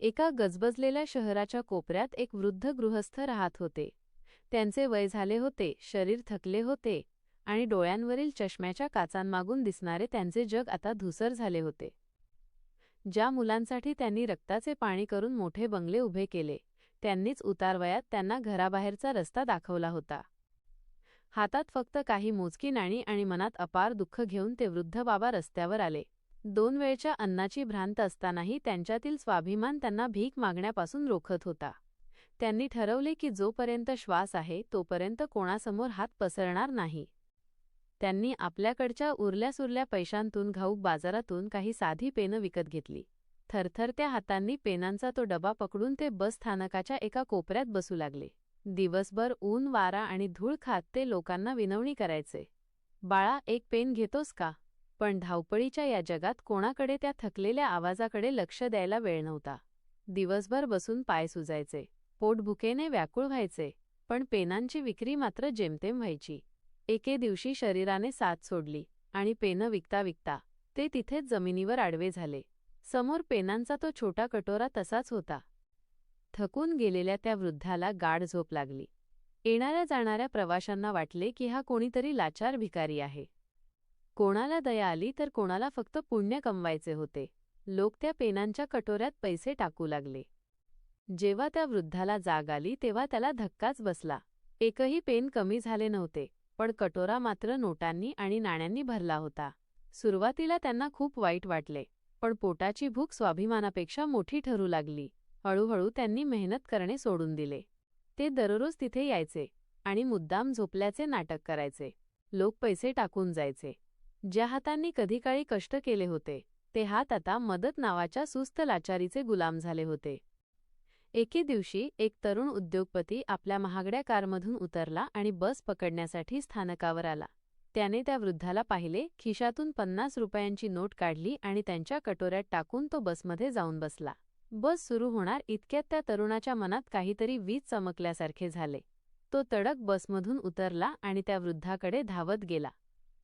एका गजबजलेल्या शहराच्या कोपऱ्यात एक वृद्ध गृहस्थ राहत होते. त्यांचे वय झाले होते, शरीर थकले होते आणि डोळ्यांवरील चष्म्याच्या काचांमागून दिसणारे त्यांचे जग आता धूसर झाले होते. ज्या मुलांसाठी त्यांनी रक्ताचे पाणी करून मोठे बंगले उभे केले, त्यांनीच उतारवयात त्यांना घराबाहेरचा रस्ता दाखवला होता. हातात फक्त काही मोजकी नाणी आणि मनात अपार दुःख घेऊन ते वृद्ध बाबा रस्त्यावर आले. 2 वेळच्या अन्नाची भ्रांत असतानाही त्यांच्यातील स्वाभिमान त्यांना भीक मागण्यापासून रोखत होता. त्यांनी ठरवले की जोपर्यंत श्वास आहे तोपर्यंत कोणासमोर हात पसरणार नाही. त्यांनी आपल्याकडच्या उरल्यासुरल्या पैशांतून घाऊक बाजारातून काही साधी पेनं विकत घेतली. थरथरत्या हातांनी पेनांचा तो डबा पकडून ते बस स्थानकाच्या एका कोपऱ्यात बसू लागले. दिवसभर ऊन, वारा आणि धूळ खात ते लोकांना विनवणी करायचे. बाळा, एक पेन घेतोस का? पण धावपळीच्या या जगात कोणाकडे त्या थकलेल्या आवाजाकडे लक्ष द्यायला वेळ नव्हता. दिवसभर बसून पाय सुजायचे, पोट भुकेने व्याकुळ व्हायचे, पण पेनांची विक्री मात्र जेमतेम व्हायची. एके दिवशी शरीराने साथ सोडली आणि पेनं विकता विकता ते तिथेच जमिनीवर आडवे झाले. समोर पेनांचा तो छोटा कटोरा तसाच होता. थकून गेलेल्या त्या वृद्धाला गाढ झोप लागली. येणाऱ्या जाणाऱ्या प्रवाशांना वाटले की हा कोणीतरी लाचार भिकारी आहे. कोणाला दया आली तर कोणाला फक्त पुण्य कमवायचे होते. लोक त्या पेनांच्या कटोऱ्यात पैसे टाकू लागले. जेव्हा त्या वृद्धाला जाग आली तेव्हा त्याला धक्काच बसला. एकही पेन कमी झाले नव्हते, पण कटोरा मात्र नोटांनी आणि नाण्यांनी भरला होता. सुरुवातीला त्यांना खूप वाईट वाटले, पण पोटाची भूक स्वाभिमानापेक्षा मोठी ठरू लागली. हळूहळू त्यांनी मेहनत करणे सोडून दिले. ते दररोज तिथे यायचे आणि मुद्दाम झोपल्याचे नाटक करायचे. लोक पैसे टाकून जायचे. ज्या हातांनी कधी काळी कष्ट केले होते ते हात आता मदत नावाच्या सुस्त लाचारीचे गुलाम झाले होते. एके दिवशी एक तरुण उद्योगपती आपल्या महागड्या कारमधून उतरला आणि बस पकडण्यासाठी स्थानकावर आला. त्याने त्या वृद्धाला पाहिले, खिशातून 50 रुपयांची नोट काढली आणि त्यांच्या कटोऱ्यात टाकून तो बसमध्ये जाऊन बसला. बस सुरू होणार इतक्यात त्या तरुणाच्या मनात काहीतरी वीज चमकल्यासारखे झाले. तो तडक बसमधून उतरला आणि त्या वृद्धाकडे धावत गेला.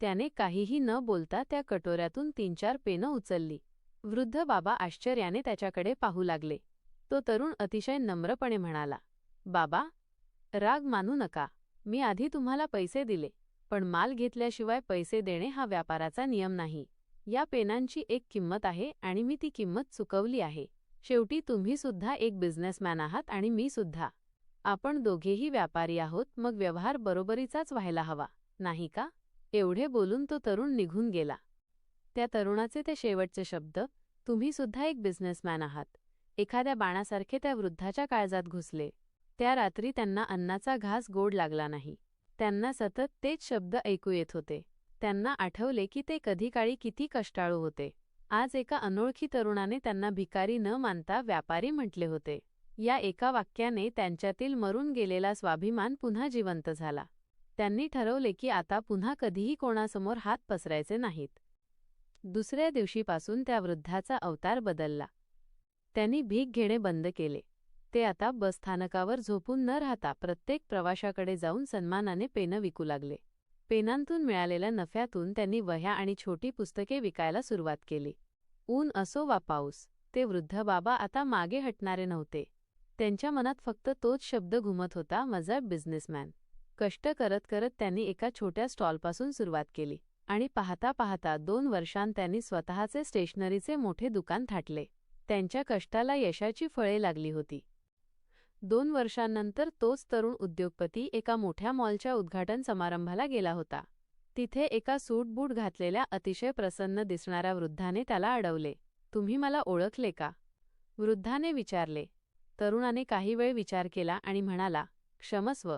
त्याने काहीही न बोलता त्या कटोऱ्यातून 3-4 पेनं उचलली. वृद्ध बाबा आश्चर्याने त्याच्याकडे पाहू लागले. तो तरुण अतिशय नम्रपणे म्हणाला, बाबा, राग मानू नका. मी आधी तुम्हाला पैसे दिले, पण माल घेतल्याशिवाय पैसे देणे हा व्यापाराचा नियम नाही. या पेनांची एक किंमत आहे आणि मी ती किंमत चुकवली आहे. शेवटी तुम्ही सुद्धा एक बिझनेसमॅन आहात आणि मी सुद्धा. आपण दोघेही व्यापारी आहोत, मग व्यवहार बरोबरीचाच व्हायला हवा, नाही का? एवढे बोलून तो तरुण निघून गेला. त्या तरुणाचे ते शेवटचे शब्द, तुम्ही सुद्धा एक बिझनेसमॅन आहात, एखाद्या बाणासारखे त्या वृद्धाच्या काळजात घुसले. त्या रात्री त्यांना अन्नाचा घास गोड लागला नाही. त्यांना सतत तेच शब्द ऐकू येत होते. त्यांना आठवले की ते कधी काळी किती कष्टाळू होते. आज एका अनोळखी तरुणाने त्यांना भिकारी न मानता व्यापारी म्हटले होते. या एका वाक्याने त्यांच्यातील मरून गेलेला स्वाभिमान पुन्हा जिवंत झाला. त्यांनी ठरवले की आता पुन्हा कधीही कोणासमोर हात पसरायचे नाहीत. दुसऱ्या दिवशीपासून त्या वृद्धाचा अवतार बदलला. त्यांनी भीक घेणे बंद केले. ते आता बसस्थानकावर झोपून न राहता प्रत्येक प्रवाशाकडे जाऊन सन्मानाने पेनं विकू लागले. पेनांतून मिळालेल्या नफ्यातून त्यांनी वह्या आणि छोटी पुस्तके विकायला सुरुवात केली. ऊन असो वा पाऊस, ते वृद्ध बाबा आता मागे हटणारे नव्हते. त्यांच्या मनात फक्त तोच शब्द घुमत होता, माझा बिझनेसमॅन. कष्ट करत करत त्यांनी एका छोट्या स्टॉलपासून सुरुवात केली आणि पाहता पाहता 2 वर्षांत त्यांनी स्वतःचे स्टेशनरीचे मोठे दुकान थाटले. त्यांच्या कष्टाला यशाची फळे लागली होती. 2 वर्षांनंतर तोच तरुण उद्योगपती एका मोठ्या मॉलच्या उद्घाटन समारंभाला गेला होता. तिथे एका सूट बूट घातलेल्या अतिशय प्रसन्न दिसणाऱ्या वृद्धाने त्याला अडवले. तुम्ही मला ओळखले का? वृद्धाने विचारले. तरुणाने काही वेळ विचार केला आणि म्हणाला, क्षमस्व,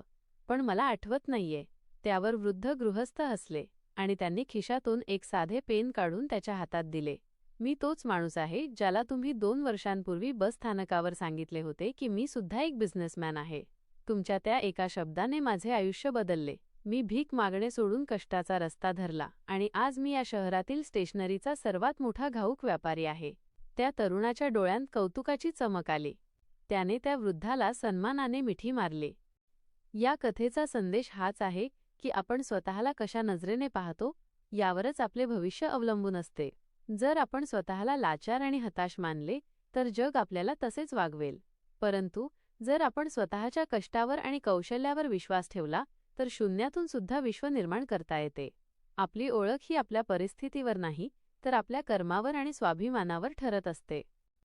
पण मला आठवत नाहीये. त्यावर वृद्ध गृहस्थ हसले आणि त्यांनी खिशातून एक साधे पेन काढून त्याच्या हातात दिले. मी तोच माणूस आहे ज्याला तुम्ही 2 वर्षांपूर्वी बस स्थानकावर सांगितले होते की मी सुद्धा एक बिझनेसमॅन आहे. तुमच्या त्या एका शब्दाने माझे आयुष्य बदलले. मी भीक मागणे सोडून कष्टाचा रस्ता धरला आणि आज मी या शहरातील स्टेशनरीचा सर्वात मोठा घाऊक व्यापारी आहे. त्या तरुणाच्या डोळ्यांत कौतुकाची चमक आली. त्याने त्या वृद्धाला सन्मानाने मिठी मारली. या कथेचा संदेश हाच आहे की आपण स्वतःला कशा नजरेने पाहतो यावरच आपले भविष्य अवलंबून असते. जर आपण स्वतःला लाचार आणि हताश मानले तर जग आपल्याला तसेच वागवेल. परंतु जर आपण स्वतःच्या कष्टावर आणि कौशल्यावर विश्वास ठेवला तर शून्यातून सुद्धा विश्व निर्माण करता येते. आपली ओळख ही आपल्या परिस्थितीवर नाही तर आपल्या कर्मावर आणि स्वाभिमानावर ठरत असते.